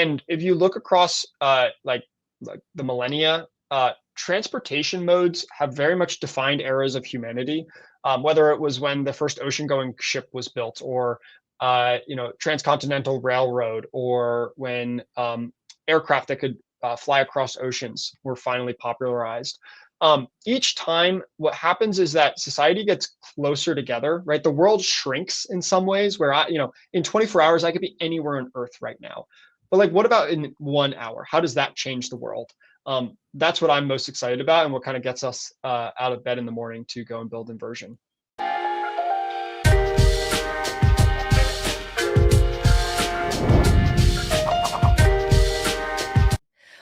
And if you look across like the millennia, transportation modes have very much defined eras of humanity. Whether it was when the first ocean-going ship was built, or transcontinental railroad, or when aircraft that could fly across oceans were finally popularized. Each time, what happens is that society gets closer together, right? The world shrinks in some ways, where in 24 hours, I could be anywhere on Earth right now. But like, what about in 1 hour? How does that change the world? That's what I'm most excited about, and what kind of gets us out of bed in the morning to go and build Inversion.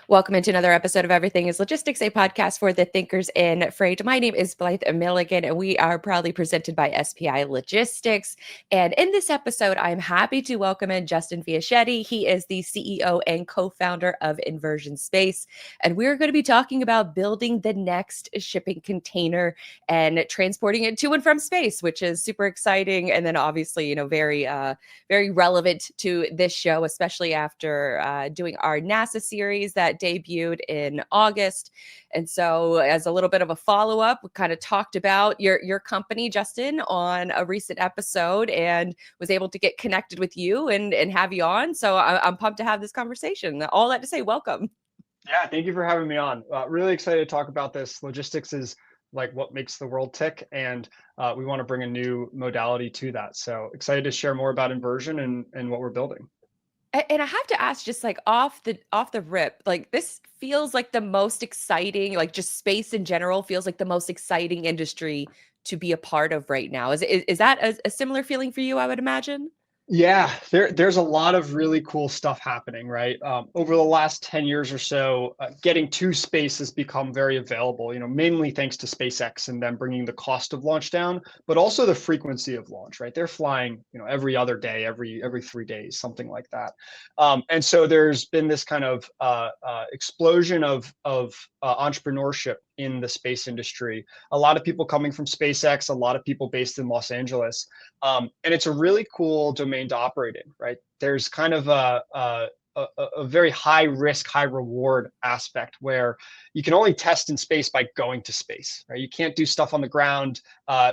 Welcome into another episode of Everything is Logistics, a podcast for the thinkers in freight. My name is Blythe Brumleve, and we are proudly presented by SPI Logistics. And in this episode, I'm happy to welcome in Justin Fiashetti. He is the CEO and co-founder of Inversion Space. And we're going to be talking about building the next shipping container and transporting it to and from space, which is super exciting. And then obviously, very relevant to this show, especially after doing our NASA series that debuted in August. And so as a little bit of a follow-up, we kind of talked about your company, Justin, on a recent episode, and was able to get connected with you and have you on. So I'm pumped to have this conversation. All that to say, welcome. Yeah, thank you for having me on. Really excited to talk about this. Logistics is like what makes the world tick, and we want to bring a new modality to that. So excited to share more about Inversion and what we're building. And I have to ask, just like off the rip, like this feels like the most exciting, like just space in general feels like the most exciting industry to be a part of right now. Is that a similar feeling for you, I would imagine? Yeah, there's a lot of really cool stuff happening, right? Over the last 10 years or so, getting to space has become very available, mainly thanks to SpaceX and them bringing the cost of launch down, but also the frequency of launch, right? They're flying, every other day, every 3 days, something like that. And so there's been this kind of explosion of entrepreneurship in the space industry. A lot of people coming from SpaceX, a lot of people based in Los Angeles. And it's a really cool domain to operate in, right? There's kind of a very high risk, high reward aspect where you can only test in space by going to space, right? You can't do stuff on the ground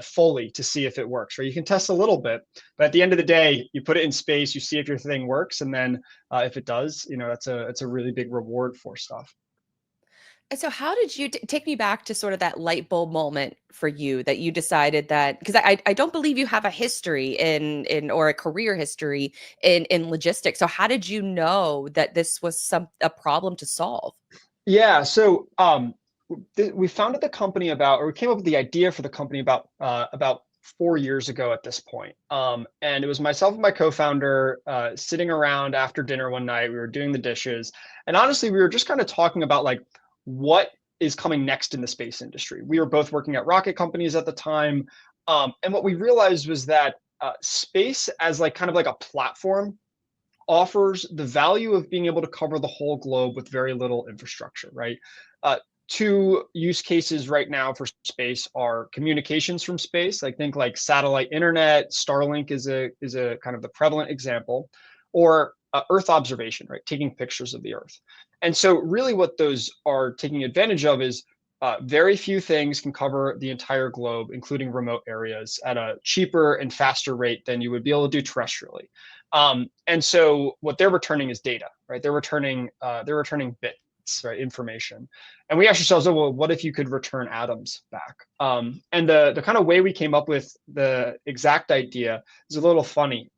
fully to see if it works, right? You can test a little bit, but at the end of the day, you put it in space, you see if your thing works, and then if it does, it's a really big reward for stuff. And so how did you take me back to sort of that light bulb moment for you that you decided that, because I don't believe you have a history in or a career history in logistics. So how did you know that this was a problem to solve? Yeah, so we founded the company or we came up with the idea for the company about 4 years ago at this point. And it was myself and my co-founder sitting around after dinner one night. We were doing the dishes, and honestly, we were just kind of talking about like what is coming next in the space industry. We were both working at rocket companies at the time, and what we realized was that space as like kind of like a platform offers the value of being able to cover the whole globe with very little infrastructure, right? Two use cases right now for space are communications from space. I think like satellite internet, Starlink is a kind of the prevalent example, or Earth observation, right? Taking pictures of the Earth. And so really what those are taking advantage of is very few things can cover the entire globe, including remote areas, at a cheaper and faster rate than you would be able to do terrestrially. And so what they're returning is data, right? They're returning bits, right? Information. And we asked ourselves, oh, well, what if you could return atoms back? And the kind of way we came up with the exact idea is a little funny.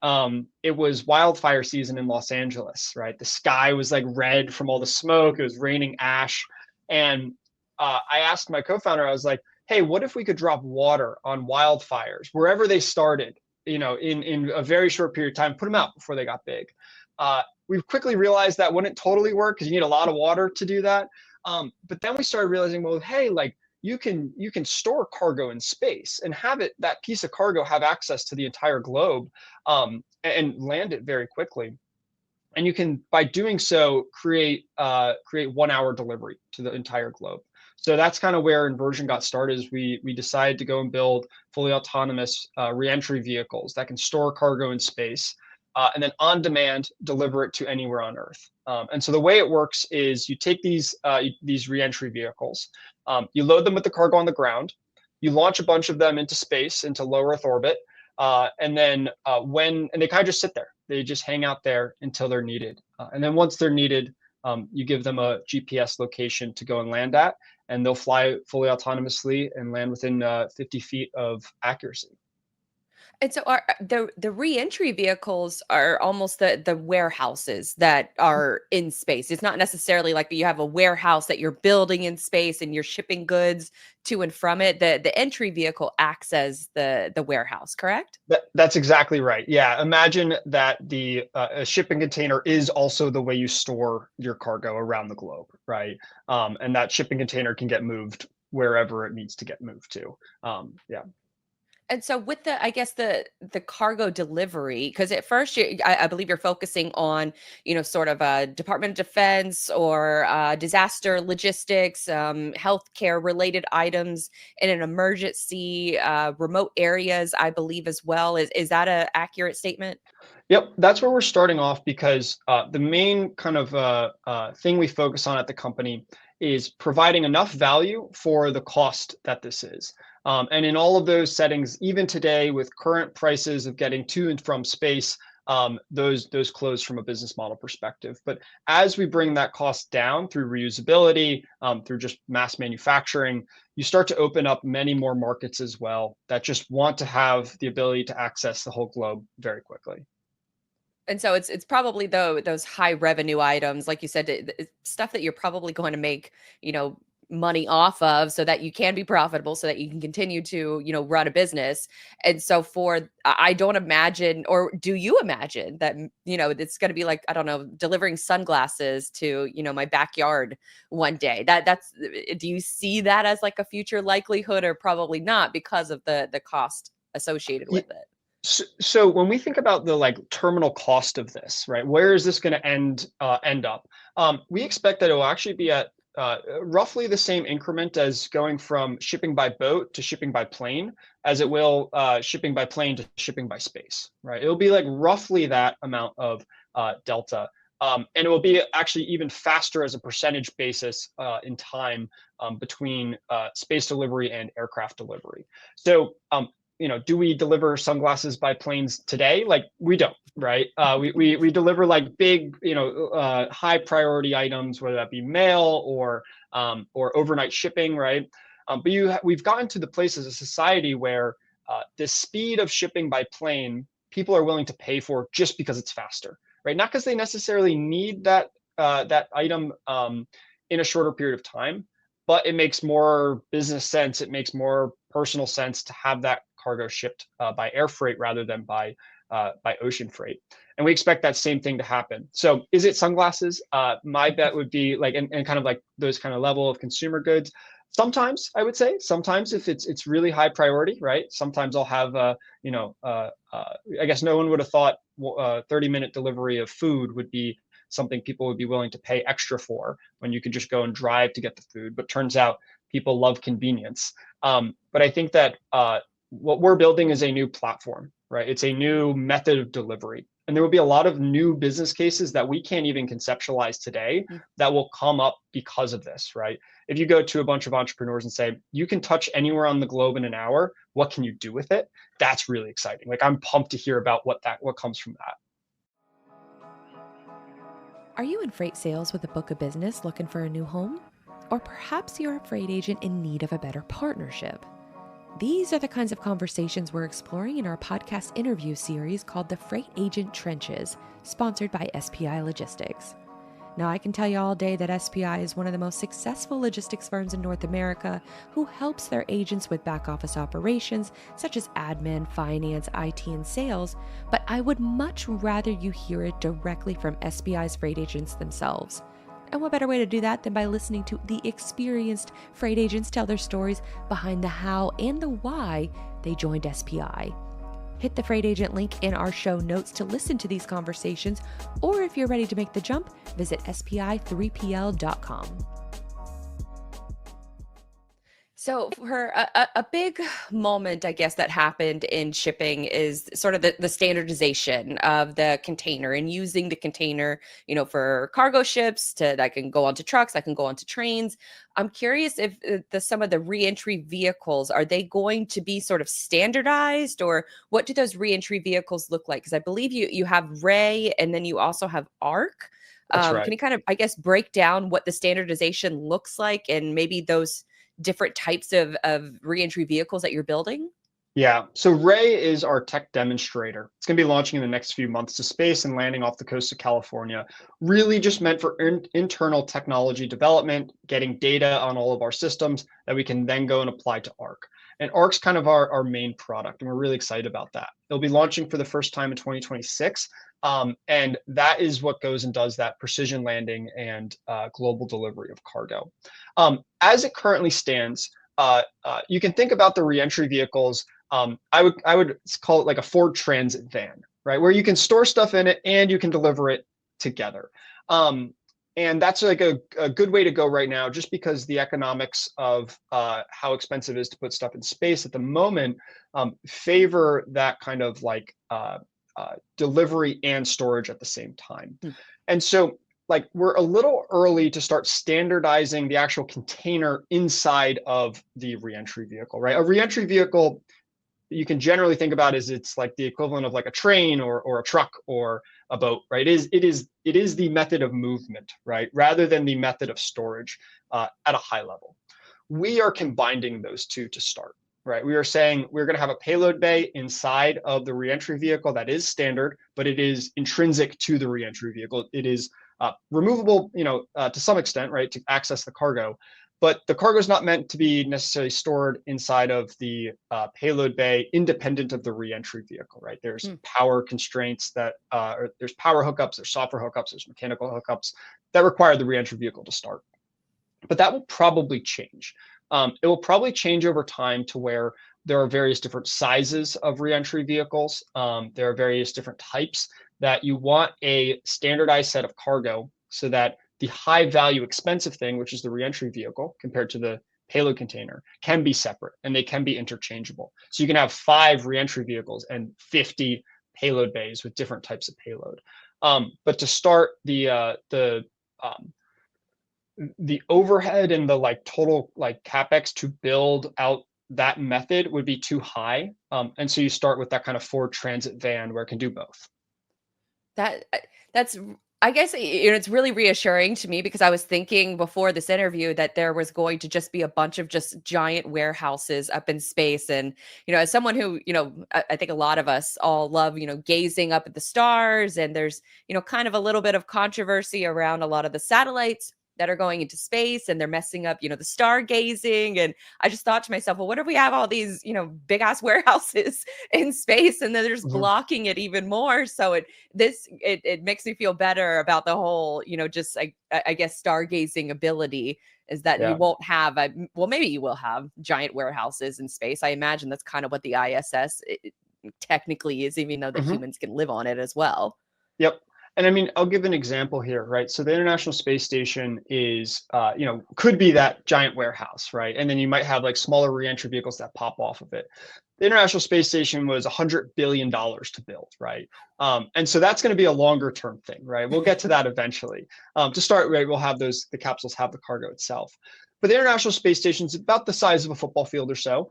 It was wildfire season in Los Angeles, right? The sky was like red from all the smoke. It was raining ash. And I asked my co-founder, I was like, hey, what if we could drop water on wildfires wherever they started, in a very short period of time, put them out before they got big. We quickly realized that wouldn't totally work because you need a lot of water to do that. But then we started realizing, well, hey, like you can store cargo in space and have that piece of cargo have access to the entire globe, and land it very quickly. And you can, by doing so, create 1 hour delivery to the entire globe. So that's kind of where Inversion got started. Is we decided to go and build fully autonomous reentry vehicles that can store cargo in space. and then on demand deliver it to anywhere on Earth. And so the way it works is you take these reentry vehicles, you load them with the cargo on the ground, you launch a bunch of them into space, into low Earth orbit, and then and they kind of just sit there. They just hang out there until they're needed. And then once they're needed, you give them a GPS location to go and land at, and they'll fly fully autonomously and land within 50 feet of accuracy. And so are the reentry vehicles are almost the warehouses that are in space. It's not necessarily like you have a warehouse that you're building in space and you're shipping goods to and from it. The entry vehicle acts as the warehouse, correct? That's exactly right. Yeah, imagine that a shipping container is also the way you store your cargo around the globe, right? And that shipping container can get moved wherever it needs to get moved to. Yeah. And so with I guess the cargo delivery, because at first I believe you're focusing on, sort of a Department of Defense or disaster logistics, healthcare related items in an emergency, remote areas, I believe as well. Is that an accurate statement? Yep, that's where we're starting off because the main kind of thing we focus on at the company is providing enough value for the cost that this is. And in all of those settings, even today with current prices of getting to and from space, those close from a business model perspective. But as we bring that cost down through reusability, through just mass manufacturing, you start to open up many more markets as well that just want to have the ability to access the whole globe very quickly. And so it's probably those high revenue items, like you said, stuff that you're probably going to make, money off of so that you can be profitable, so that you can continue to, run a business. And so I don't imagine, or do you imagine that, it's going to be like, I don't know, delivering sunglasses to, my backyard one day? Do you see that as like a future likelihood, or probably not because of the cost associated with it? So when we think about the terminal cost of this, right, where is this going to end up? We expect that it will actually be at roughly the same increment as going from shipping by boat to shipping by plane, as it will shipping by plane to shipping by space, right? It'll be like roughly that amount of delta. And it will be actually even faster as a percentage basis in time between space delivery and aircraft delivery. So do we deliver sunglasses by planes today? Like, we don't, right? We deliver like big, high priority items, whether that be mail or overnight shipping, right? But we've gotten to the place as a society where the speed of shipping by plane, people are willing to pay for just because it's faster, right? Not because they necessarily need that item in a shorter period of time, but it makes more business sense. It makes more personal sense to have that cargo shipped by air freight rather than by ocean freight. And we expect that same thing to happen. So is it sunglasses? My bet would be like, and kind of like those kind of level of consumer goods. Sometimes I would say, sometimes if it's really high priority, right? Sometimes I'll have, I guess no one would have thought 30-minute delivery of food would be something people would be willing to pay extra for when you could just go and drive to get the food. But turns out people love convenience. But I think that what we're building is a new platform, right? It's a new method of delivery. And there will be a lot of new business cases that we can't even conceptualize today that will come up because of this, right? If you go to a bunch of entrepreneurs and say, you can touch anywhere on the globe in an hour, what can you do with it? That's really exciting. Like, I'm pumped to hear about what comes from that. Are you in freight sales with a book of business looking for a new home? Or perhaps you're a freight agent in need of a better partnership? These are the kinds of conversations we're exploring in our podcast interview series called The Freight Agent Trenches, sponsored by SPI Logistics. Now, I can tell you all day that SPI is one of the most successful logistics firms in North America who helps their agents with back office operations such as admin, finance, IT, and sales, but I would much rather you hear it directly from SPI's freight agents themselves. And what better way to do that than by listening to the experienced freight agents tell their stories behind the how and the why they joined SPI. Hit the freight agent link in our show notes to listen to these conversations, or if you're ready to make the jump, visit spi3pl.com. So for a big moment, I guess, that happened in shipping is sort of the standardization of the container and using the container, for cargo ships that can go onto trucks, that can go onto trains. I'm curious if some of the reentry vehicles, are they going to be sort of standardized, or what do those reentry vehicles look like? Because I believe you have Ray and then you also have Arc. That's right. Can you kind of, I guess, break down what the standardization looks like and maybe those different types of reentry vehicles that you're building? Yeah. So Ray is our tech demonstrator. It's going to be launching in the next few months to space and landing off the coast of California. Really just meant for internal technology development, getting data on all of our systems that we can then go and apply to Arc. And Arc's kind of our main product, and we're really excited about that. It'll be launching for the first time in 2026. And that is what goes and does that precision landing and global delivery of cargo. As it currently stands, you can think about the reentry vehicles. I would call it like a Ford Transit van, right? Where you can store stuff in it and you can deliver it together. And that's like a good way to go right now, just because the economics of how expensive it is to put stuff in space at the moment favor that kind of like delivery and storage at the same time. And so like we're a little early to start standardizing the actual container inside of the reentry vehicle, right? A reentry vehicle you can generally think about as it's like the equivalent of like a train or a truck or a boat, right? It is the method of movement, right? Rather than the method of storage at a high level. We are combining those two to start, right? We are saying we're going to have a payload bay inside of the reentry vehicle that is standard, but it is intrinsic to the reentry vehicle. It is removable, to some extent, right, to access the cargo. But the cargo is not meant to be necessarily stored inside of the payload bay, independent of the reentry vehicle, right? There's power constraints that, or there's power hookups, there's software hookups, there's mechanical hookups that require the reentry vehicle to start. But that will probably change. It will probably change over time to where there are various different sizes of reentry vehicles. There are various different types that you want a standardized set of cargo so that the high value expensive thing, which is the reentry vehicle compared to the payload container, can be separate and they can be interchangeable. So you can have 5 reentry vehicles and 50 payload bays with different types of payload. But to start the overhead and the like total like capex to build out that method would be too high. And so you start with that kind of Ford Transit van where it can do both. That's I guess it's really reassuring to me, because I was thinking before this interview that there was going to just be a bunch of just giant warehouses up in space. And as someone who I think a lot of us all love gazing up at the stars, and there's kind of a little bit of controversy around a lot of the satellites that are going into space and they're messing up, the stargazing. And I just thought to myself, well, what if we have all these, big ass warehouses in space and then they're just blocking it even more? So it makes me feel better about the whole, just I guess stargazing ability, is that you won't have well, maybe you will have giant warehouses in space. I imagine that's kind of what the ISS technically is, even though the humans can live on it as well. Yep. And I mean, I'll give an example here, right? So the International Space Station is, could be that giant warehouse, right? And then you might have like smaller reentry vehicles that pop off of it. The International Space Station was $100 billion to build, right? And so that's going to be a longer term thing, right? We'll get to that eventually. To start, right, we'll have the capsules have the cargo itself. But the International Space Station is about the size of a football field or so,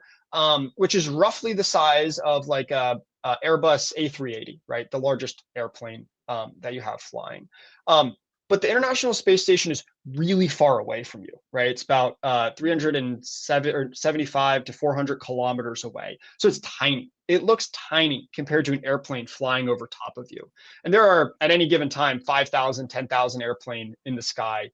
which is roughly the size of like a Airbus A380, right? The largest airplane that you have flying. But the International Space Station is really far away from you, right? It's about 375 to 400 kilometers away. So it's tiny. It looks tiny compared to an airplane flying over top of you. And there are, at any given time, 5,000, 10,000 airplane in the sky.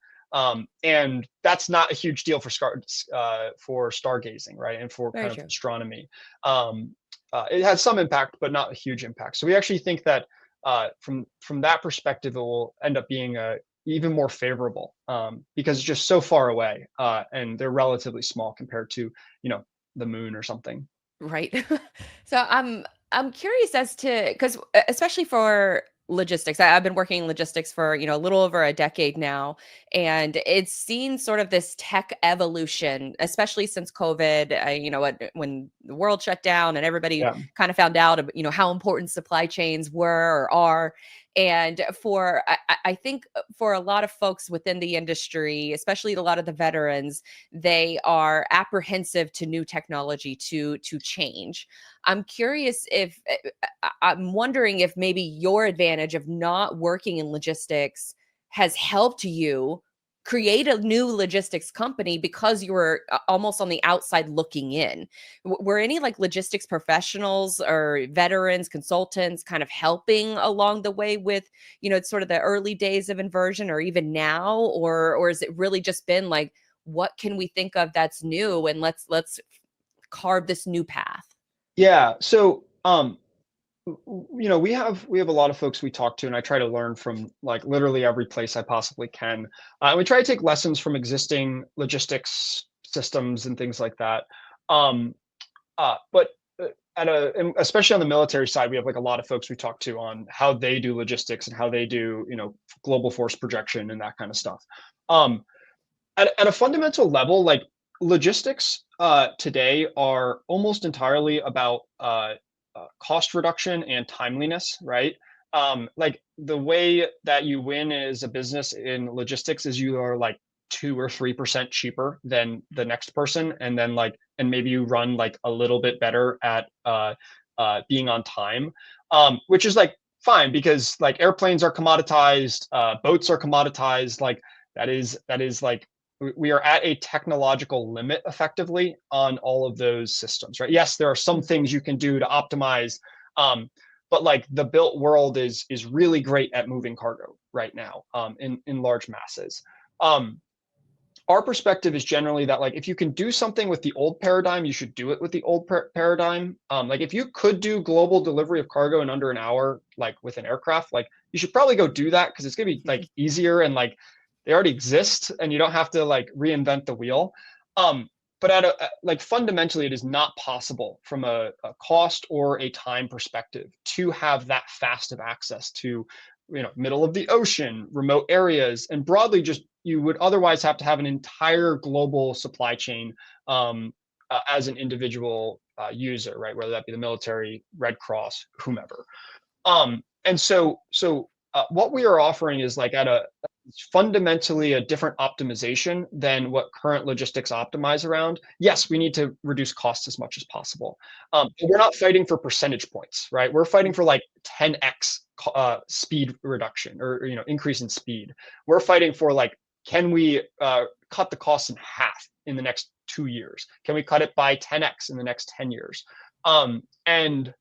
And that's not a huge deal for stargazing, right? And for kind of astronomy. It has some impact, but not a huge impact. So we actually think that from that perspective, it will end up being even more favorable because it's just so far away and they're relatively small compared to the moon or something. Right. So I'm curious as to, because especially for logistics. I've been working in logistics for, a little over a decade now, and it's seen sort of this tech evolution, especially since COVID, when the world shut down and everybody Yeah. kind of found out, how important supply chains were or are. And I think for a lot of folks within the industry, especially a lot of the veterans, they are apprehensive to new technology to change. I'm curious if I'm wondering if maybe your advantage of not working in logistics has helped you create a new logistics company because you were almost on the outside looking in. Were any like logistics professionals or veterans, consultants kind of helping along the way with, sort of the early days of Inversion or even now, or has it really just been like, what can we think of that's new and let's carve this new path? Yeah. So, we have a lot of folks we talk to, and I try to learn from like literally every place I possibly can. We try to take lessons from existing logistics systems and things like that. Um, but and especially on the military side, we have like a lot of folks we talk to on how they do logistics and how they do, global force projection and that kind of stuff. Um, at a fundamental level, like logistics today are almost entirely about cost reduction and timeliness, right? Like the way that you win as a business in logistics is you are like 2 or 3% cheaper than the next person, and then and maybe you run like a little bit better at being on time, which is like fine because like airplanes are commoditized, boats are commoditized, like that is like we are at a technological limit effectively on all of those systems, right? Yes, there are some things you can do to optimize, but like the built world is really great at moving cargo right now, in large masses. Um, our perspective is generally that like if you can do something with the old paradigm, you should do it with the old paradigm. Like if you could do global delivery of cargo in under an hour, like with an aircraft, like you should probably go do that because it's gonna be like easier and like they already exist and you don't have to like reinvent the wheel. But like fundamentally, it is not possible from a cost or a time perspective to have that fast of access to, middle of the ocean, remote areas, and broadly just you would otherwise have to have an entire global supply chain, as an individual user, right? Whether that be the military, Red Cross, whomever. And so what we are offering is like at a fundamentally a different optimization than what current logistics optimize around. Yes, we need to reduce costs as much as possible. But we're not fighting for percentage points, right? We're fighting for like 10x speed reduction or increase in speed. We're fighting for like, can we cut the costs in half in the next 2 years? Can we cut it by 10x in the next 10 years? And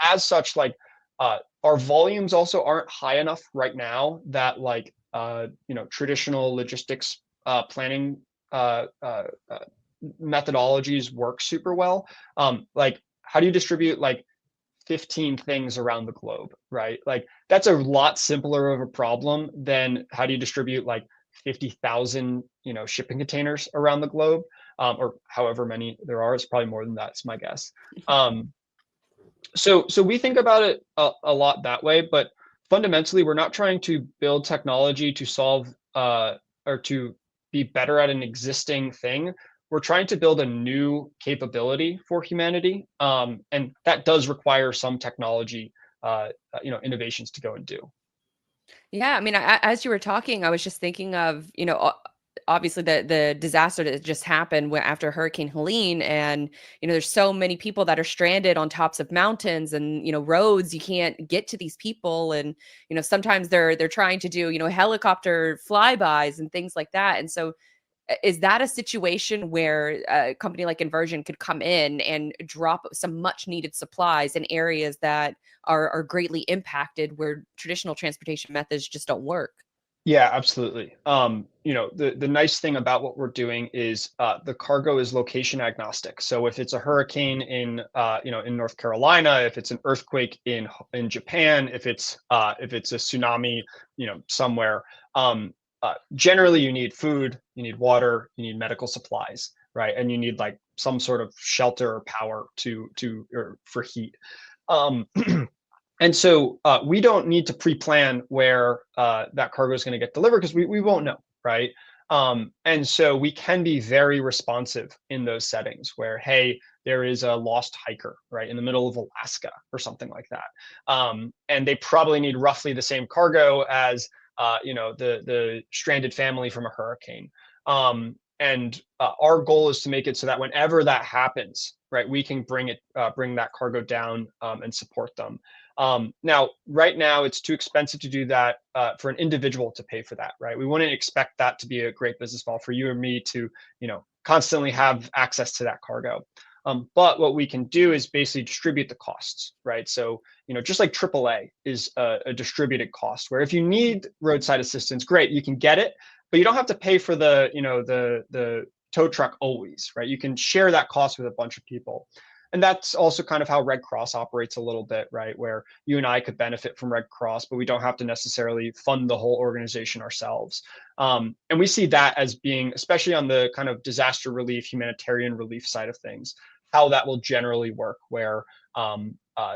as such, like our volumes also aren't high enough right now that like traditional logistics planning methodologies work super well. Like how do you distribute like 15 things around the globe, right? Like that's a lot simpler of a problem than how do you distribute like 50,000 shipping containers around the globe, or however many there are. It's probably more than that, it's my guess. So we think about it a lot that way, but fundamentally, we're not trying to build technology to solve or to be better at an existing thing. We're trying to build a new capability for humanity, and that does require some technology, innovations to go and do. Yeah, I mean, as you were talking, I was just thinking of, obviously the disaster that just happened after Hurricane Helene, and there's so many people that are stranded on tops of mountains and roads. You can't get to these people, and sometimes they're trying to do helicopter flybys and things like that. And so, is that a situation where a company like Inversion could come in and drop some much needed supplies in areas that are greatly impacted where traditional transportation methods just don't work? Yeah, absolutely. The nice thing about what we're doing is the cargo is location agnostic. So if it's a hurricane in North Carolina, if it's an earthquake in Japan, if it's a tsunami, somewhere, generally you need food, you need water, you need medical supplies, right? And you need like some sort of shelter or power or for heat. Um, And so we don't need to pre-plan where that cargo is going to get delivered because we won't know, right? And so we can be very responsive in those settings where, hey, there is a lost hiker, right, in the middle of Alaska or something like that. And they probably need roughly the same cargo as, the stranded family from a hurricane. And our goal is to make it so that whenever that happens, right, we can bring that cargo down and support them. Now, right now, it's too expensive to do that for an individual to pay for that, right? We wouldn't expect that to be a great business model for you or me to, constantly have access to that cargo. But what we can do is basically distribute the costs, right? So, just like AAA is a distributed cost, where if you need roadside assistance, great, you can get it, but you don't have to pay for the tow truck always, right? You can share that cost with a bunch of people. And that's also kind of how Red Cross operates a little bit, right? Where you and I could benefit from Red Cross, but we don't have to necessarily fund the whole organization ourselves. And we see that as being, especially on the kind of disaster relief, humanitarian relief side of things, how that will generally work, where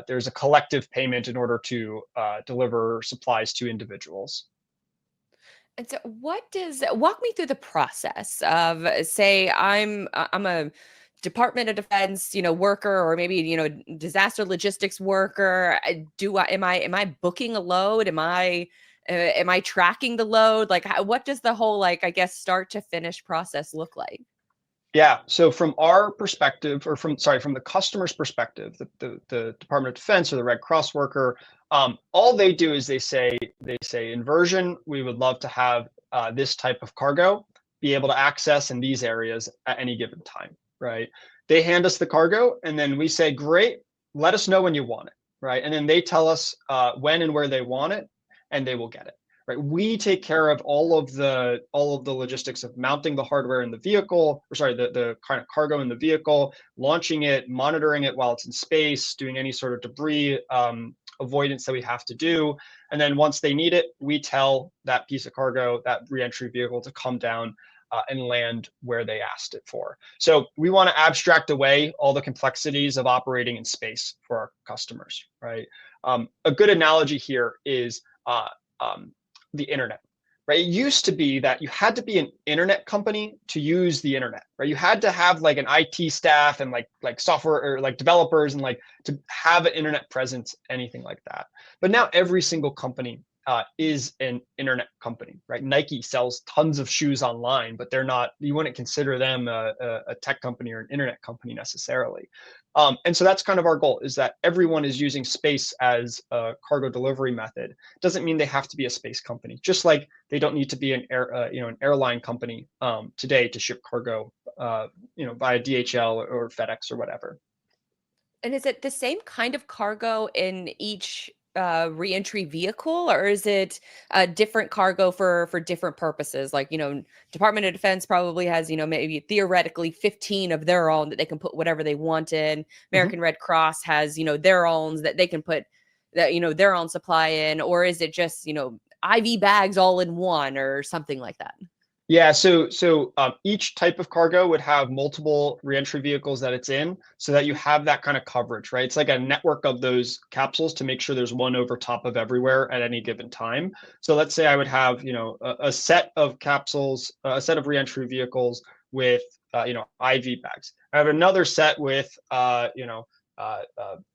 there's a collective payment in order to deliver supplies to individuals. And so walk me through the process of, say I'm a Department of Defense, worker, or maybe, disaster logistics worker. Am I booking a load? Am I tracking the load? Like, what does the whole, like, I guess, start to finish process look like? Yeah. So from our perspective, or from the customer's perspective, the Department of Defense or the Red Cross worker, all they do is they say, Inversion, we would love to have this type of cargo be able to access in these areas at any given time, right? They hand us the cargo, and then we say, great, let us know when you want it, right? And then they tell us when and where they want it, and they will get it. Right, we take care of all of the logistics of mounting the hardware in the vehicle, or sorry, the kind of cargo in the vehicle, launching it, monitoring it while it's in space, doing any sort of debris avoidance that we have to do. And then once they need it, we tell that piece of cargo, that reentry vehicle, to come down and land where they asked it for. So we want to abstract away all the complexities of operating in space for our customers, right? A good analogy here is the internet, right? It used to be that you had to be an internet company to use the internet, right? You had to have like an IT staff and like software or like developers and like to have an internet presence, anything like that. But now every single company is an internet company, right? Nike sells tons of shoes online, but you wouldn't consider them a tech company or an internet company necessarily. And so that's kind of our goal, is that everyone is using space as a cargo delivery method. Doesn't mean they have to be a space company, just like they don't need to be an airline company today to ship cargo, via DHL or FedEx or whatever. And is it the same kind of cargo in each reentry vehicle, or is it a different cargo for different purposes? Like, Department of Defense probably has, maybe theoretically 15 of their own that they can put whatever they want in. American Red Cross has, their own that they can put their own supply in, or is it just, IV bags all in one or something like that? Yeah, so each type of cargo would have multiple reentry vehicles that it's in, so that you have that kind of coverage, right? It's like a network of those capsules to make sure there's one over top of everywhere at any given time. So let's say I would have, a set of capsules, a set of reentry vehicles with, IV bags. I have another set with,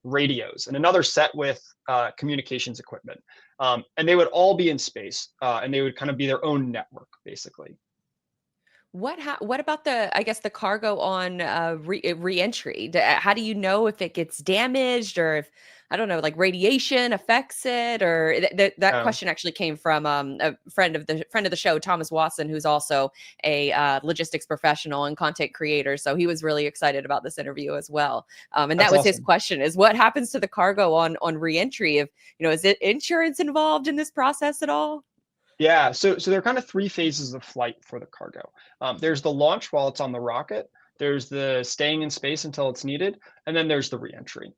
radios, and another set with communications equipment. And they would all be in space, and they would kind of be their own network, basically. What about the cargo on reentry? How do you know if it gets damaged, or if, I don't know, like radiation affects it? Or that question actually came from a friend of the show, Thomas Watson, who's also a logistics professional and content creator. So he was really excited about this interview as well. And that was awesome. His question: is what happens to the cargo on reentry? If is it insurance involved in this process at all? Yeah, so there are kind of three phases of flight for the cargo. There's the launch while it's on the rocket, there's the staying in space until it's needed, and then there's the reentry.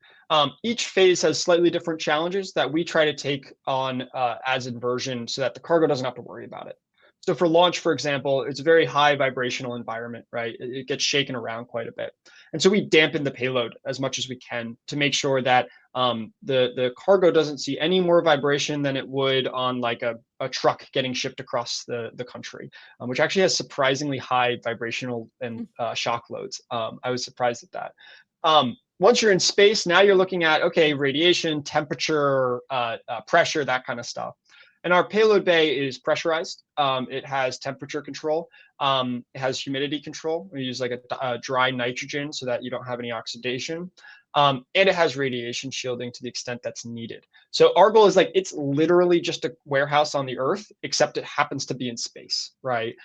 Each phase has slightly different challenges that we try to take on as Inversion, so that the cargo doesn't have to worry about it. So for launch, for example, it's a very high vibrational environment, right? It gets shaken around quite a bit. And so we dampen the payload as much as we can to make sure that The cargo doesn't see any more vibration than it would on like a truck getting shipped across the country, which actually has surprisingly high vibrational and shock loads. I was surprised at that. Once you're in space, now you're looking at, okay, radiation, temperature, pressure, that kind of stuff. And our payload bay is pressurized. It has temperature control. It has humidity control. We use like a dry nitrogen so that you don't have any oxidation. And it has radiation shielding to the extent that's needed. So our goal is like, it's literally just a warehouse on the Earth, except it happens to be in space, right?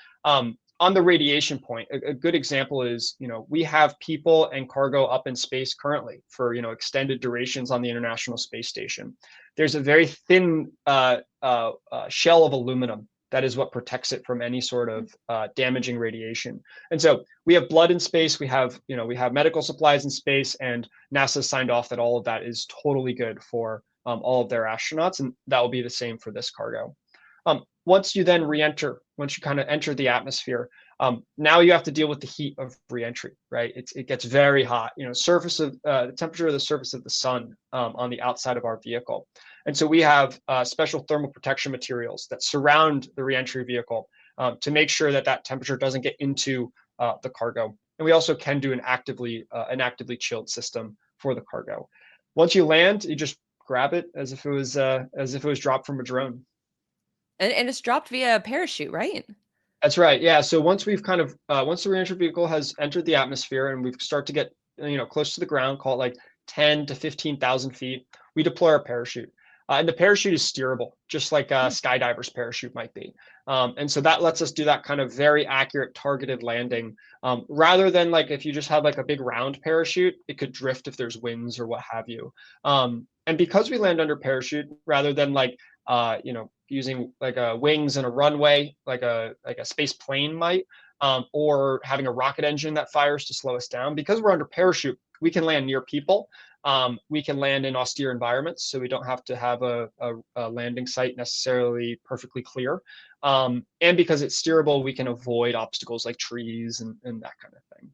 On the radiation point, a good example is, we have people and cargo up in space currently for, extended durations on the International Space Station. There's a very thin shell of aluminum that is what protects it from any sort of damaging radiation. And so we have blood in space, we have medical supplies in space, and NASA signed off that all of that is totally good for all of their astronauts, and that will be the same for this cargo. Once you then re-enter, once you kind of enter the atmosphere, now you have to deal with the heat of re-entry, right? It gets very hot, surface of the temperature of the surface of the sun on the outside of our vehicle. And so we have special thermal protection materials that surround the re-entry vehicle to make sure that that temperature doesn't get into the cargo. And we also can do an actively chilled system for the cargo. Once you land, you just grab it as if it was dropped from a drone. And it's dropped via a parachute, right? That's right. Yeah. So once we've once the re-entry vehicle has entered the atmosphere and we start to get, close to the ground, call it like 10 to 15,000 feet, we deploy our parachute. And the parachute is steerable, just like a skydiver's parachute might be. And so that lets us do that kind of very accurate targeted landing. Rather than like if you just had like a big round parachute, it could drift if there's winds or what have you. And because we land under parachute, rather than like, using like wings and a runway, like a space plane might, or having a rocket engine that fires to slow us down, because we're under parachute, we can land near people. We can land in austere environments, so we don't have to have a landing site necessarily perfectly clear. And because it's steerable, we can avoid obstacles like trees and that kind of thing.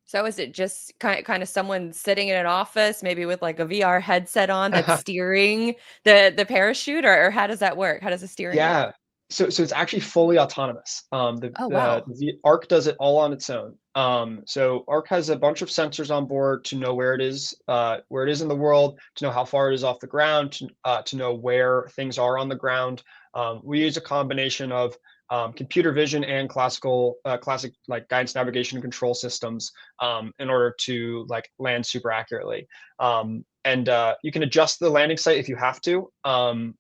So is it just kind of someone sitting in an office, maybe with like a VR headset on, that's steering the parachute, or how does that work? How does the steering work? Yeah. So it's actually fully autonomous. Oh, wow. The ARC does it all on its own. So ARC has a bunch of sensors on board to know where it is in the world, to know how far it is off the ground, to know where things are on the ground. We use a combination of computer vision and classic like guidance, navigation, and control systems in order to like land super accurately. And you can adjust the landing site if you have to. And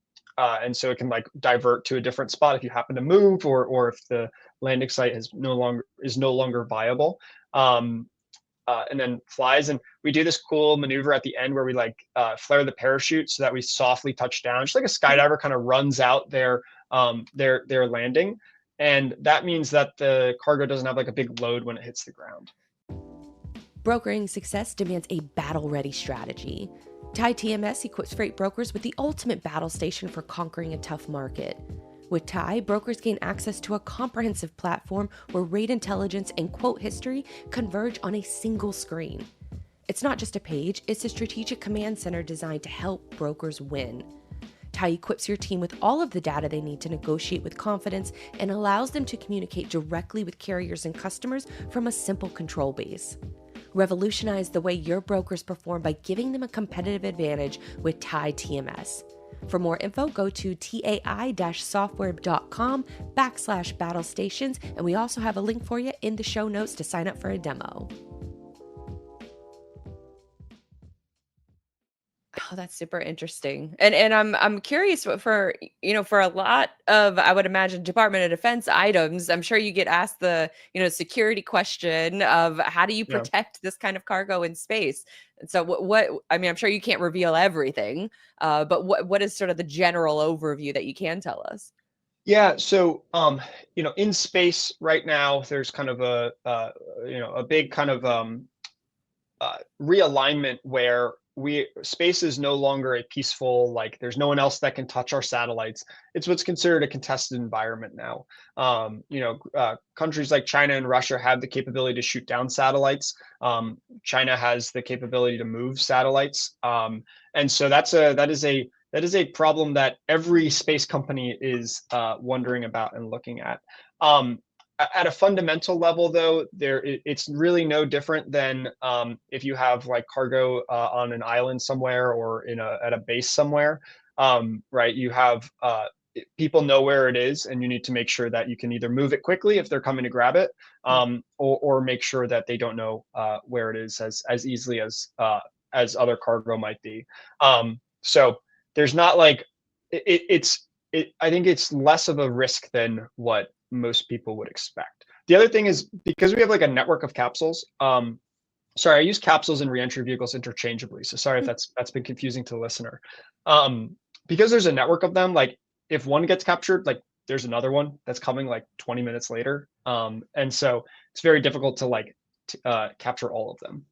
so it can like divert to a different spot if you happen to move, or if the landing site is no longer viable. And then flies. And we do this cool maneuver at the end where we like flare the parachute so that we softly touch down, just like a skydiver kind of runs out their landing. And that means that the cargo doesn't have like a big load when it hits the ground. Brokering success demands a battle-ready strategy. TIE TMS equips freight brokers with the ultimate battle station for conquering a tough market. With TIE, brokers gain access to a comprehensive platform where rate intelligence and quote history converge on a single screen. It's not just a page, it's a strategic command center designed to help brokers win. TIE equips your team with all of the data they need to negotiate with confidence and allows them to communicate directly with carriers and customers from a simple control base. Revolutionize the way your brokers perform by giving them a competitive advantage with TIE TMS. For more info, go to tai-software.com/battle stations, and we also have a link for you in the show notes to sign up for a demo. Oh, that's super interesting. And I'm curious for a lot of, I would imagine, Department of Defense items, I'm sure you get asked the, security question of how do you protect this kind of cargo in space? And so what I mean, I'm sure you can't reveal everything, but what is sort of the general overview that you can tell us? Yeah, so in space right now, there's kind of a big kind of realignment where space is no longer a peaceful, like there's no one else that can touch our satellites. It's what's considered a contested environment now. Countries like China and Russia have the capability to shoot down satellites. China has the capability to move satellites. And so that is a problem that every space company is wondering about and looking at. At a fundamental level, though, it's really no different than if you have like cargo on an island somewhere or at a base somewhere, right? You have people know where it is, and you need to make sure that you can either move it quickly if they're coming to grab it, or make sure that they don't know where it is as easily as other cargo might be. So there's not like I think it's less of a risk than what most people would expect. The other thing is, because we have like a network of capsules, sorry, I use capsules and reentry vehicles interchangeably, so sorry if that's been confusing to the listener. Because there's a network of them, like if one gets captured, like there's another one that's coming like 20 minutes later, and so it's very difficult to capture all of them.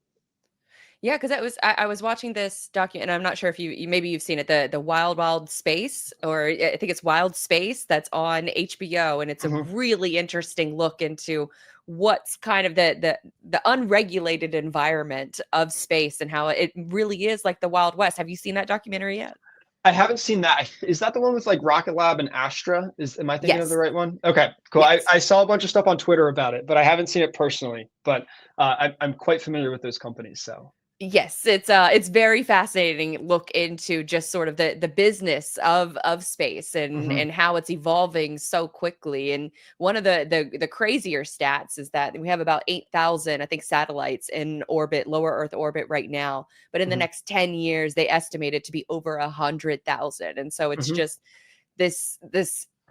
Yeah, because I was watching this document, and I'm not sure if you maybe you've seen it, the Wild Wild Space, or I think it's Wild Space, that's on HBO, and it's a really interesting look into what's kind of the unregulated environment of space and how it really is like the Wild West. Have you seen that documentary yet? I haven't seen that. Is that the one with like Rocket Lab and Astra? Am I thinking of the right one? Okay, cool. Yes. I saw a bunch of stuff on Twitter about it, but I haven't seen it personally. But I'm quite familiar with those companies, so. Yes, it's very fascinating look into just sort of the business of space and how it's evolving so quickly. And one of the crazier stats is that we have about 8,000, I think, satellites in orbit, lower Earth orbit right now. But in the next 10 years, they estimate it to be over 100,000. And so it's just this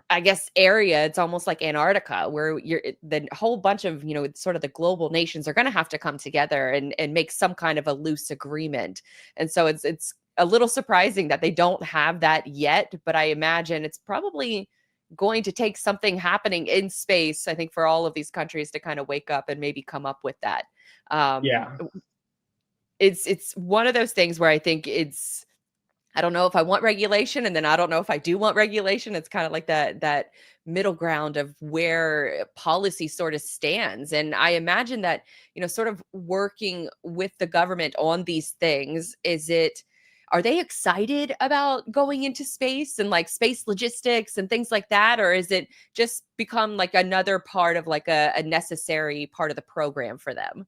I guess area, it's almost like Antarctica, where the whole bunch of, sort of the global nations are going to have to come together and make some kind of a loose agreement. And so it's a little surprising that they don't have that yet, but I imagine it's probably going to take something happening in space, I think, for all of these countries to kind of wake up and maybe come up with that. It's one of those things where I think I don't know if I want regulation, and then I don't know if I do want regulation. It's kind of like that middle ground of where policy sort of stands. And I imagine that, sort of working with the government on these things, are they excited about going into space and like space logistics and things like that? Or is it just become like another part of like a necessary part of the program for them?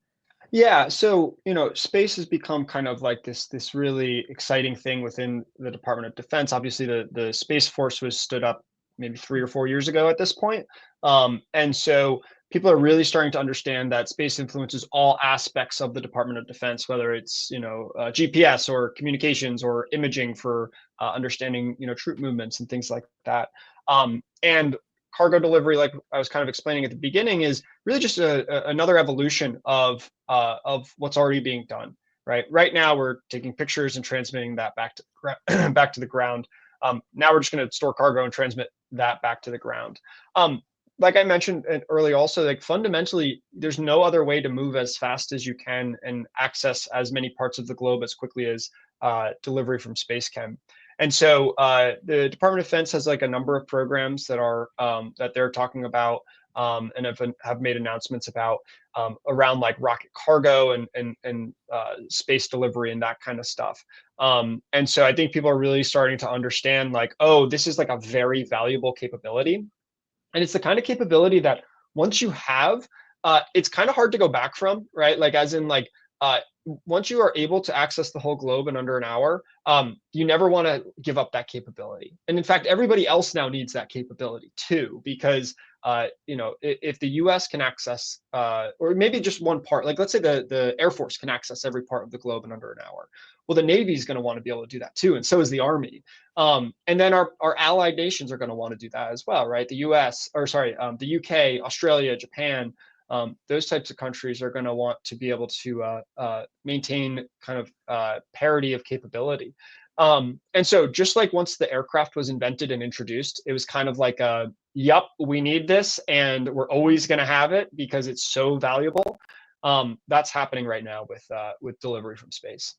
Yeah, so space has become kind of like this really exciting thing within the Department of Defense. Obviously, the Space Force was stood up maybe 3 or 4 years ago at this point, and so people are really starting to understand that space influences all aspects of the Department of Defense, whether it's GPS or communications or imaging for understanding troop movements and things like that. And cargo delivery, like I was kind of explaining at the beginning, is really just another evolution of what's already being done. Right now, we're taking pictures and transmitting that back to back to the ground. Now we're just going to store cargo and transmit that back to the ground. Like I mentioned earlier, also, like fundamentally, there's no other way to move as fast as you can and access as many parts of the globe as quickly as delivery from space can. And so the Department of Defense has like a number of programs that are that they're talking about and have made announcements about around like rocket cargo and space delivery and that kind of stuff. And so I think people are really starting to understand like, oh, this is like a very valuable capability. And it's the kind of capability that once you have, it's kind of hard to go back from, right? Like as in like, once you are able to access the whole globe in under an hour, you never want to give up that capability. And in fact, everybody else now needs that capability too, because if the US can access, or maybe just one part, like let's say the Air Force can access every part of the globe in under an hour. Well, the Navy is going to want to be able to do that too, and so is the Army. And then our allied nations are going to want to do that as well, right? The UK, Australia, Japan. Those types of countries are going to want to be able to maintain kind of parity of capability. And so just like once the aircraft was invented and introduced, it was kind of like yep, we need this and we're always going to have it because it's so valuable. That's happening right now with delivery from space.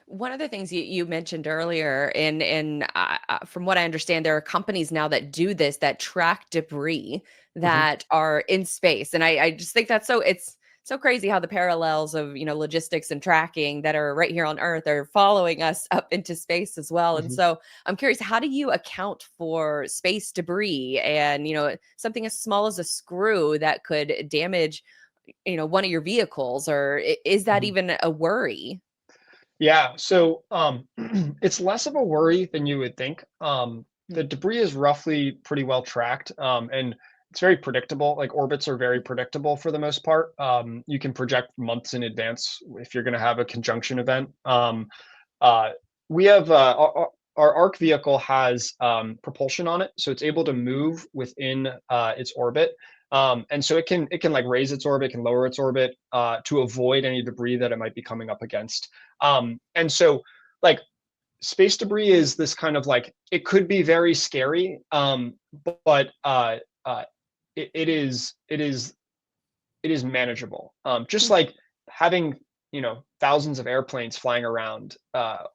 One of the things you mentioned earlier, and from what I understand, there are companies now that do this, that track debris Mhm. that are in space, and I just think that's it's so crazy how the parallels of logistics and tracking that are right here on Earth are following us up into space as well. And Mhm. so I'm curious, how do you account for space debris and something as small as a screw that could damage one of your vehicles, or is that Mhm. even a worry? Yeah, so it's less of a worry than you would think. The debris is roughly pretty well tracked, and it's very predictable. Like orbits are very predictable for the most part. You can project months in advance if you're going to have a conjunction event. Uh, we have our ARC vehicle has propulsion on it, so it's able to move within its orbit. And so it can like raise its orbit, can lower its orbit to avoid any debris that it might be coming up against. And so like space debris is this kind of like it could be very scary, but uh, it is manageable. Just like having thousands of airplanes flying around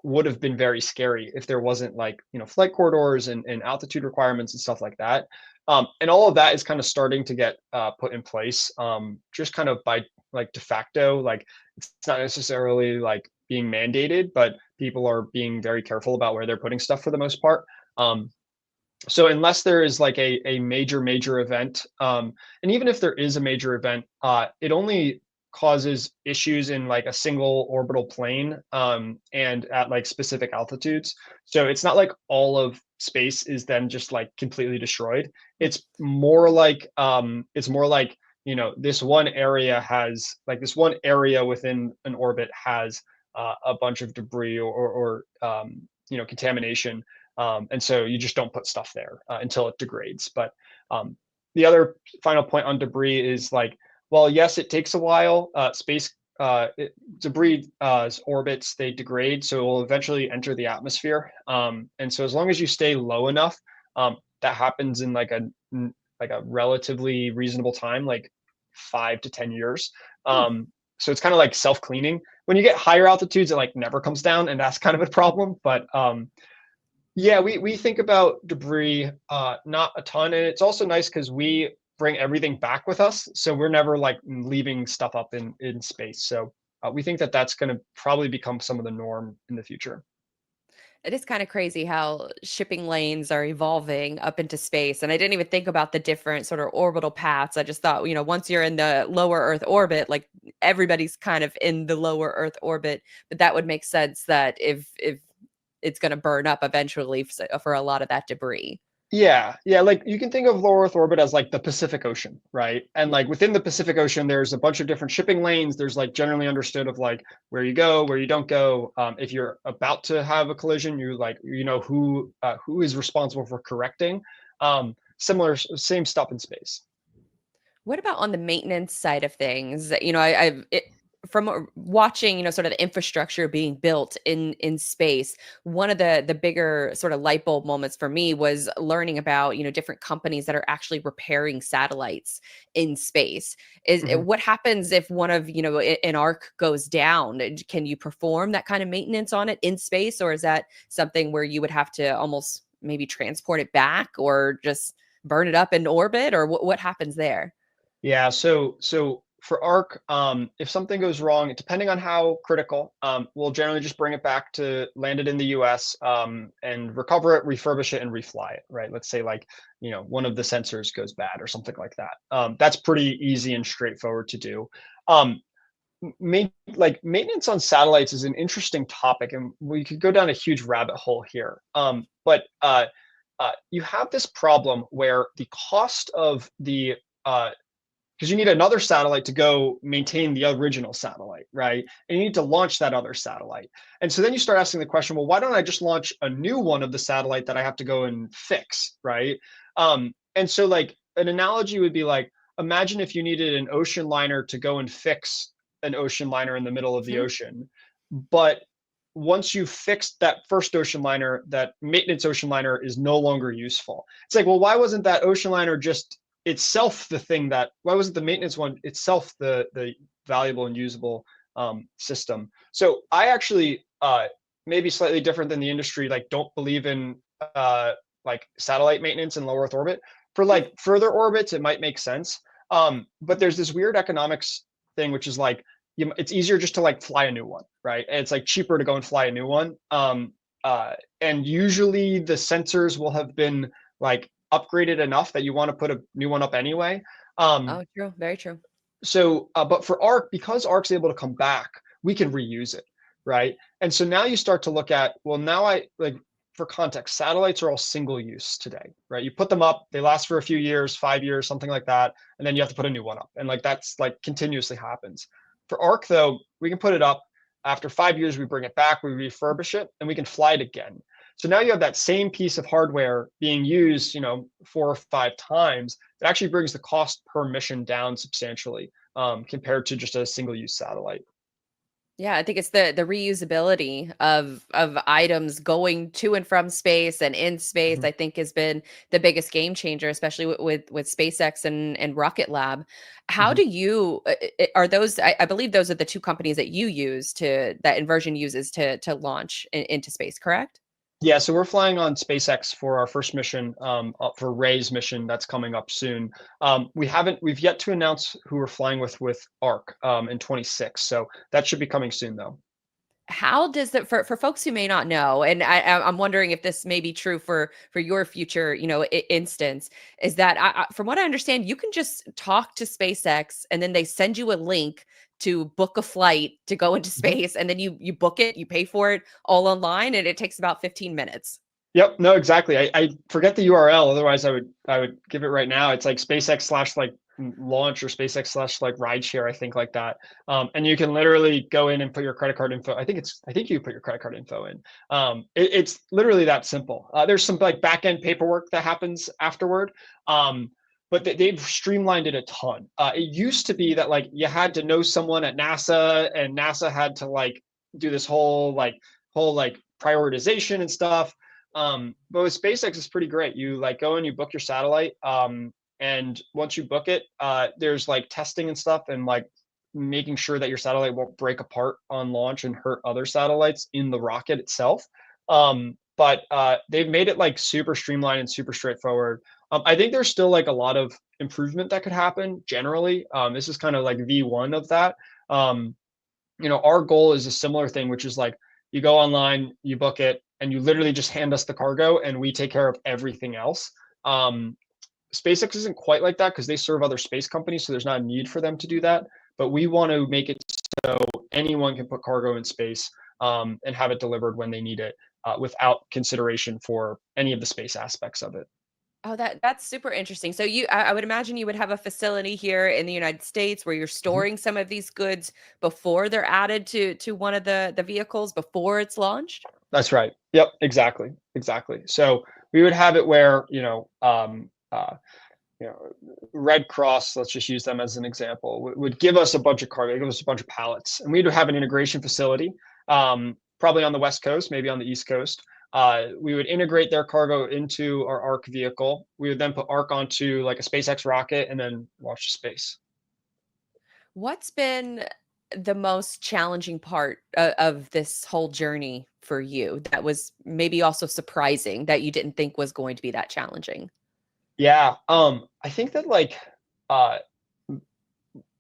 would have been very scary if there wasn't like flight corridors and altitude requirements and stuff like that. And all of that is kind of starting to get put in place, just kind of by like de facto. Like it's not necessarily like being mandated, but people are being very careful about where they're putting stuff for the most part. So unless there is like a major event, and even if there is a major event, it only causes issues in like a single orbital plane, and at like specific altitudes. So it's not like all of space is then just like completely destroyed. It's more like this one area has like this one area within an orbit has a bunch of debris or contamination, and so you just don't put stuff there until it degrades. But the other final point on debris is like, well, yes, it takes a while. Debris orbits, they degrade, so it will eventually enter the atmosphere. And so as long as you stay low enough, that happens in like a relatively reasonable time, like 5 to 10 years. Hmm. So it's kind of like self-cleaning. When you get higher altitudes, it like never comes down, and that's kind of a problem. But yeah, we think about debris not a ton, and it's also nice because we bring everything back with us, so we're never like leaving stuff up in space. So we think that that's going to probably become some of the norm in the future. It is kind of crazy how shipping lanes are evolving up into space. And I didn't even think about the different sort of orbital paths. I just thought, once you're in the lower Earth orbit, like everybody's kind of in the lower Earth orbit. But that would make sense that if it's going to burn up eventually for a lot of that debris. Yeah, like you can think of low Earth orbit as like the Pacific Ocean, right? And Yeah. like within the Pacific Ocean, there's a bunch of different shipping lanes. There's like generally understood of like where you go, where you don't go. If you're about to have a collision, you like who is responsible for correcting. Same stuff in space. What about on the maintenance side of things? From watching, sort of the infrastructure being built in space. One of the bigger sort of light bulb moments for me was learning about different companies that are actually repairing satellites in space. Mhm. What happens if one of an arc goes down? Can you perform that kind of maintenance on it in space, or is that something where you would have to almost maybe transport it back, or just burn it up in orbit, or what happens there? Yeah, so for ARC, if something goes wrong, depending on how critical, we'll generally just bring it back to land it in the US, and recover it, refurbish it, and refly it, right? Let's say like, one of the sensors goes bad or something like that. That's pretty easy and straightforward to do. Um, like maintenance on satellites is an interesting topic, and we could go down a huge rabbit hole here. But you have this problem where the cost of the because you need another satellite to go maintain the original satellite, right? And you need to launch that other satellite. And so then you start asking the question, well, why don't I just launch a new one of the satellite that I have to go and fix, right? And so like an analogy would be like, imagine if you needed an ocean liner to go and fix an ocean liner in the middle of the Mhm. ocean, but once you fixed that first ocean liner, that maintenance ocean liner is no longer useful. It's like, well, why wasn't that ocean liner just itself the thing that why wasn't the maintenance one itself the valuable and usable system? So I actually maybe slightly different than the industry, like don't believe in like satellite maintenance in low Earth orbit. For like further orbits, it might make sense. But there's this weird economics thing, which is like, it's easier just to like fly a new one, right? And it's like cheaper to go and fly a new one. And usually the sensors will have been like upgraded enough that you want to put a new one up anyway. Oh, true. Very true. So, but for ARC, because ARC's able to come back, we can reuse it, right? And so now you start to look at, well, now like, for context, satellites are all single use today, right? You put them up, they last for a few years, 5 years, something like that, and then you have to put a new one up. And like that's like continuously happens. For ARC though, we can put it up. After 5 years, we bring it back, we refurbish it, and we can fly it again. So now you have that same piece of hardware being used, 4 or 5 times. It actually brings the cost per mission down substantially compared to just a single-use satellite. Yeah, I think it's the reusability of items going to and from space and in space. Mhm. I think has been the biggest game changer, especially with SpaceX and Rocket Lab. How Mhm. do you are those? I believe those are the two companies that you use that Inversion uses to launch into space, correct? Yeah, so we're flying on SpaceX for our first mission, up for Ray's mission that's coming up soon. We've yet to announce who we're flying with ARC in 26, so that should be coming soon though. How does that for folks who may not know, and I'm wondering if this may be true for your future, instance, is that from what I understand, you can just talk to SpaceX and then they send you a link to book a flight to go into Mhm. space, and then you book it, you pay for it all online, and it takes about 15 minutes. Yep, no, exactly. I forget the URL, otherwise I would give it right now. It's like SpaceX slash like launch or SpaceX slash like rideshare, I think like that. And you can literally go in and put your credit card info. I think you put your credit card info in. It's literally that simple. There's some like back end paperwork that happens afterward. But they've streamlined it a ton. It used to be that like you had to know someone at NASA, and NASA had to like do this whole prioritization and stuff. But with SpaceX, it's pretty great. You like go and you book your satellite. And once you book it, there's like testing and stuff, and like making sure that your satellite won't break apart on launch and hurt other satellites in the rocket itself. But they've made it like super streamlined and super straightforward. I think there's still like a lot of improvement that could happen generally. This is kind of like V1 of that. Our goal is a similar thing, which is like you go online, you book it, and you literally just hand us the cargo and we take care of everything else. SpaceX isn't quite like that because they serve other space companies, so there's not a need for them to do that. But we want to make it so anyone can put cargo in space and have it delivered when they need it without consideration for any of the space aspects of it. Oh, that's super interesting. So I would imagine you would have a facility here in the United States where you're Mhm. storing some of these goods before they're added to one of the vehicles before it's launched. That's right. Yep, exactly, exactly. So we would have it where you know, Red Cross, let's just use them as an example, would give us a bunch of cargo, give us a bunch of pallets, and we'd have an integration facility, probably on the West Coast, maybe on the East Coast. We would integrate their cargo into our ARC vehicle. We would then put ARC onto like a SpaceX rocket and then launch to space. What's been the most challenging part of this whole journey for you that was maybe also surprising that you didn't think was going to be that challenging? Yeah, I think that like uh,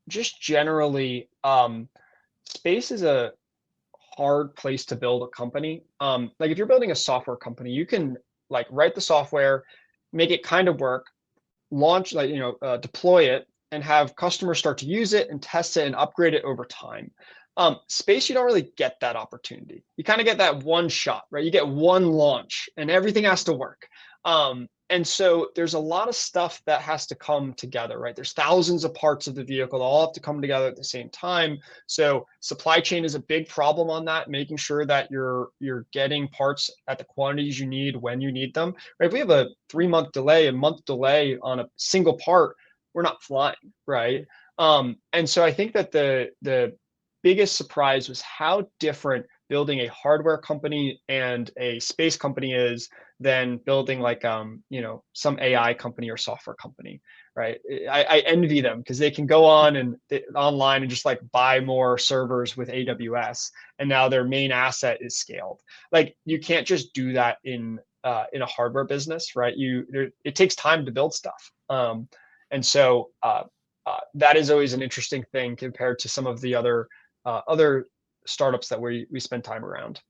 just generally, space is a hard place to build a company. Like if you're building a software company, you can like write the software, make it kind of work, launch deploy it, and have customers start to use it and test it and upgrade it over time. Space, you don't really get that opportunity. You kind of get that one shot, right? You get one launch and everything has to work. And so there's a lot of stuff that has to come together, right? There's thousands of parts of the vehicle that all have to come together at the same time. So supply chain is a big problem on that, making sure that you're getting parts at the quantities you need when you need them. Right? If we have a 3 month delay, a month delay on a single part, we're not flying, right? And so I think that the biggest surprise was how different building a hardware company and a space company is than building like some AI company or software company, right? I envy them because they can go on and online and just like buy more servers with AWS, and now their main asset is scaled. Like you can't just do that in a hardware business, right? It takes time to build stuff, and so that is always an interesting thing compared to some of the other startups that we spend time around.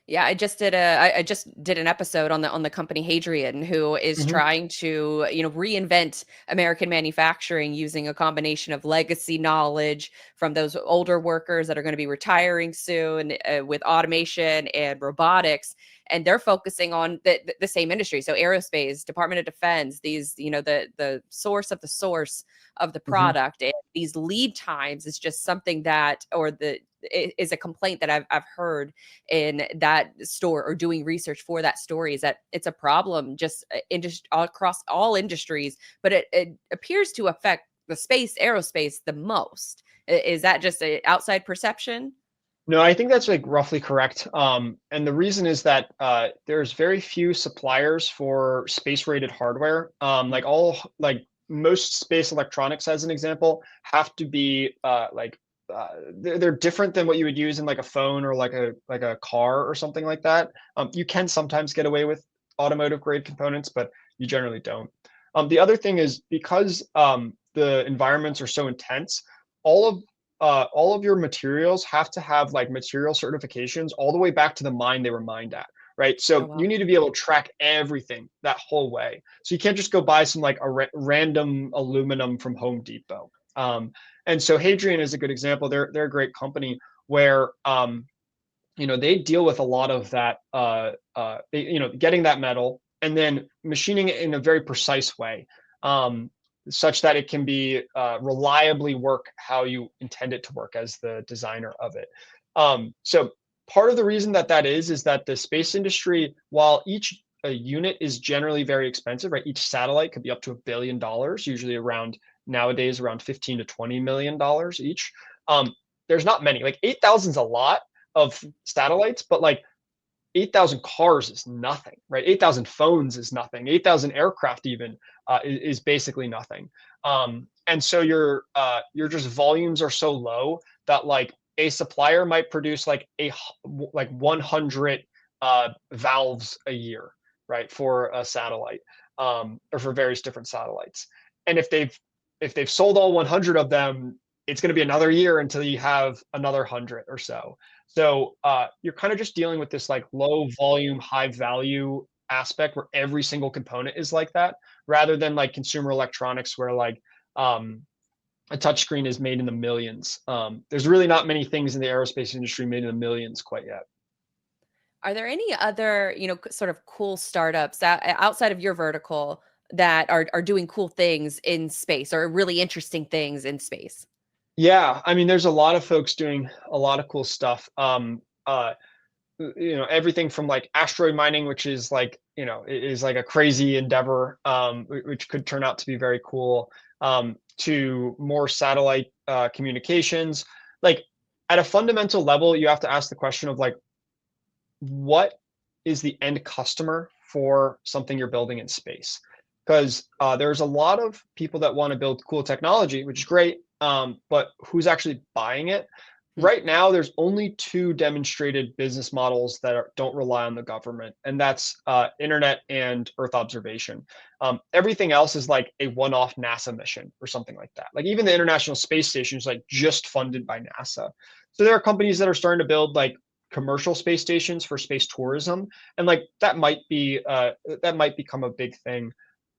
Yeah, I just did an episode on the company Hadrian, who is Hmm. trying to, reinvent American manufacturing using a combination of legacy knowledge from those older workers that are going to be retiring soon, with automation and robotics. And they're focusing on the same industry. So aerospace, Department of Defense, these, the source of the source of the Hmm. product, and these lead times is just something that, or is a complaint that I've heard in that store, or doing research for that story, is that it's a problem just across all industries, but it appears to affect the aerospace the most. Is that just a outside perception? No, I think that's like roughly correct. And the reason is that there's very few suppliers for space rated hardware. Like most space electronics, as an example, have to be they're different than what you would use in like a phone or like a car or something like that. You can sometimes get away with automotive grade components, but you generally don't. The other thing is because the environments are so intense, all of all of your materials have to have like material certifications all the way back to the mine they were mined at, right? Oh, So you wow. need to be able to track everything that whole way. So you can't just go buy some like random aluminum from Home Depot. And so Hadrian is a good example. They're a great company where they deal with a lot of that, getting that metal and then machining it in a very precise way, such that it can be reliably work how you intend it to work as the designer of it. So part of the reason that is that the space industry, while each a unit is generally very expensive, right? Each satellite could be up to $1 billion, usually nowadays around 15 to $20 million each. There's not many. Like 8,000 is a lot of satellites, but like 8,000 cars is nothing, right? 8,000 phones is nothing. 8,000 aircraft even is basically nothing. And so your just volumes are so low that like a supplier might produce like 100 valves a year, right, for a satellite, or for various different satellites. And if they've sold all 100 of them, it's going to be another year until you have another 100 or so. So you're kind of just dealing with this like low volume, high value aspect where every single component is like that, rather than like consumer electronics where like a touchscreen is made in the millions. There's really not many things in the aerospace industry made in the millions quite yet. Are there any other, sort of cool startups outside of your vertical that are doing cool things in space, or really interesting things in space? Yeah, I mean, there's a lot of folks doing a lot of cool stuff. Everything from like asteroid mining, which is like is like a crazy endeavor, which could turn out to be very cool, to more satellite communications. Like at a fundamental level, you have to ask the question of like, what is the end customer for something you're building in space? Because there's a lot of people that want to build cool technology, which is great, but who's actually buying it? Hmm. Right now, there's only two demonstrated business models that don't rely on the government, and that's internet and Earth observation. Everything else is like a one-off NASA mission or something like that. Like even the International Space Station is like just funded by NASA. So there are companies that are starting to build like commercial space stations for space tourism, and like that might become a big thing.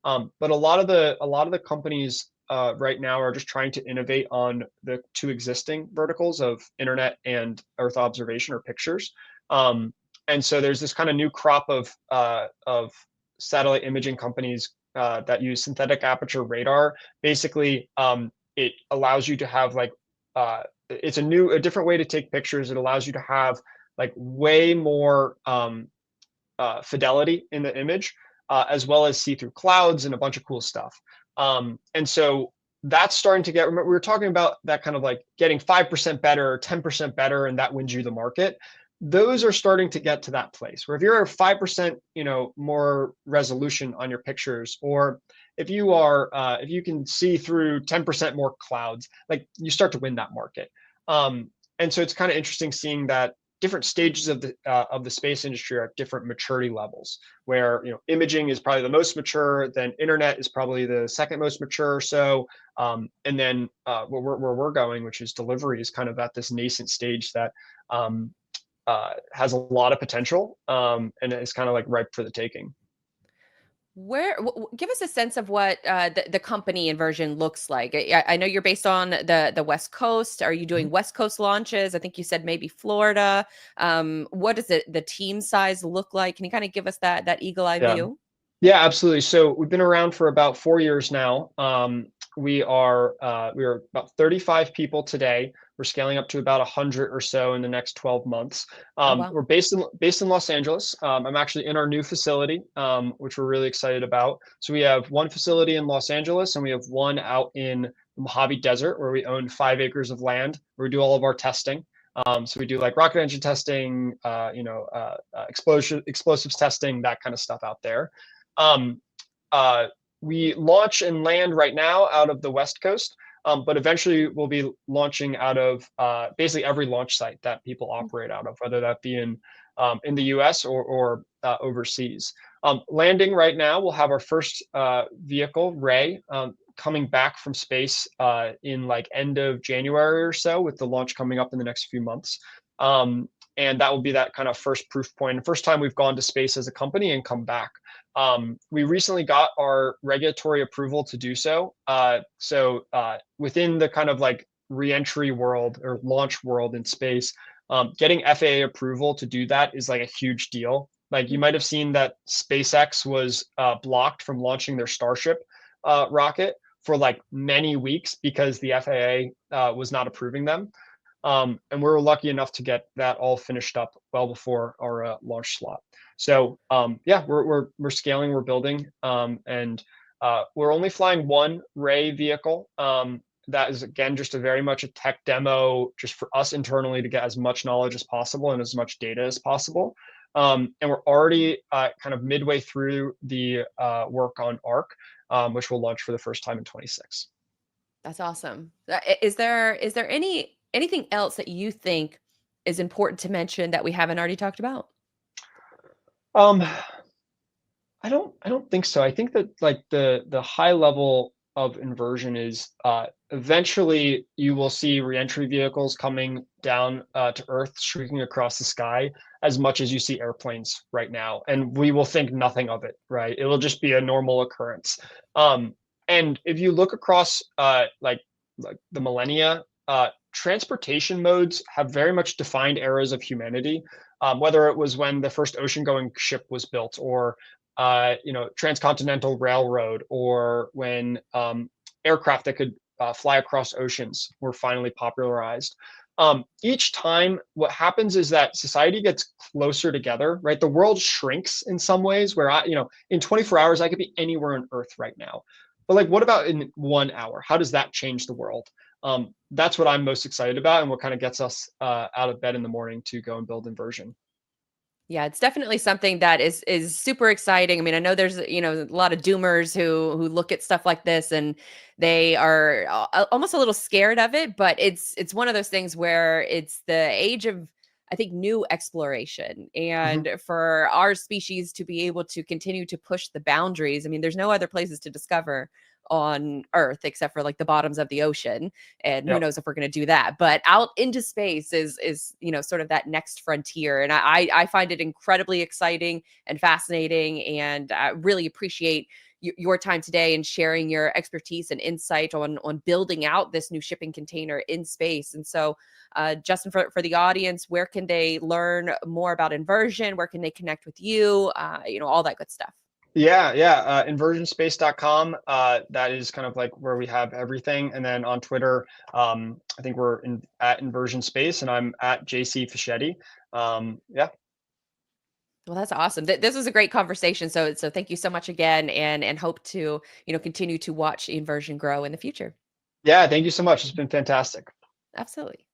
But a lot of the companies right now are just trying to innovate on the two existing verticals of internet and Earth observation or pictures. And so there's this kind of new crop of satellite imaging companies that use synthetic aperture radar. Basically, it allows you to have like it's a different way to take pictures. It allows you to have like way more fidelity in the image, as well as see through clouds and a bunch of cool stuff. And so that's starting to remember, we were talking about that kind of like getting 5% better or 10% better, and that wins you the market. those are starting to get to that place where if you're 5%, more resolution on your pictures, or if you can see through 10% more clouds, like you start to win that market. And so it's kind of interesting seeing that different stages of the space industry are at different maturity levels, where imaging is probably the most mature, then internet is probably the second most mature. So and then where we're going, which is delivery, is kind of at this nascent stage that has a lot of potential, and it's kind of like ripe for the taking. Give us a sense of what the company Inversion looks like. I know you're based on the West Coast. Are you doing West Coast launches? I think you said maybe Florida. What does the team size look like? Can you kind of give us that eagle eye Yeah. view? Yeah, absolutely. So we've been around for about 4 years now. We are about 35 people today. We're scaling up to about 100 or so in the next 12 months. Oh, wow. We're based in Los Angeles. I'm actually in our new facility, which we're really excited about. So we have one facility in Los Angeles, and we have one out in the Mojave Desert, where we own 5 acres of land, where we do all of our testing. So we do like rocket engine testing, explosives testing, that kind of stuff out there. Um, we launch and land right now out of the West Coast, but eventually we'll be launching out of basically every launch site that people operate out of, whether that be in the U.S. or overseas. Landing right now, we'll have our first vehicle, Ray, coming back from space in like end of January or so, with the launch coming up in the next few months. And that will be that kind of first proof point, the first time we've gone to space as a company and come back. We recently got our regulatory approval to do so. So within the kind of like reentry world or launch world in space, getting FAA approval to do that is like a huge deal. Like you might have seen that SpaceX was blocked from launching their Starship rocket for like many weeks because the FAA was not approving them. And we're lucky enough to get that all finished up well before our launch slot. So yeah, we're scaling, we're building, and we're only flying one Ray vehicle. That is again just a very much a tech demo, just for us internally to get as much knowledge as possible and as much data as possible. And we're already kind of midway through the work on ARC, which will launch for the first time in 2026. That's awesome. Is there anything else that you think is important to mention that we haven't already talked about? I don't think so. I think that like the high level of inversion is eventually you will see reentry vehicles coming down to Earth, streaking across the sky as much as you see airplanes right now, and we will think nothing of it. Right? It will just be a normal occurrence. And if you look across like the millennia, transportation modes have very much defined eras of humanity. Whether it was when the first ocean-going ship was built, or transcontinental railroad, or when aircraft that could fly across oceans were finally popularized. Each time, what happens is that society gets closer together, right? The world shrinks in some ways, where in 24 hours, I could be anywhere on Earth right now. But like, what about in 1 hour? How does that change the world? That's what I'm most excited about, and what kind of gets us out of bed in the morning to go and build Inversion. Yeah, it's definitely something that is super exciting. I mean, I know there's a lot of doomers who look at stuff like this and they are almost a little scared of it, but it's one of those things where it's the age of, I think, new exploration, and for our species to be able to continue to push the boundaries. I mean, there's no other places to discover on Earth except for like the bottoms of the ocean, and who knows if we're going to do that. But out into space is sort of that next frontier, and I find it incredibly exciting and fascinating, and I really appreciate your time today and sharing your expertise and insight on building out this new shipping container in space. And so Justin, for the audience, where can they learn more about Inversion? Where can they connect with you? All that good stuff. Yeah. Inversionspace.com. That is kind of like where we have everything. And then on Twitter, I think we're at Inversion Space, and I'm at JC Fiashetti. Yeah. Well, that's awesome. This was a great conversation. So thank you so much again, and hope to continue to watch Inversion grow in the future. Yeah. Thank you so much. It's been fantastic. Absolutely.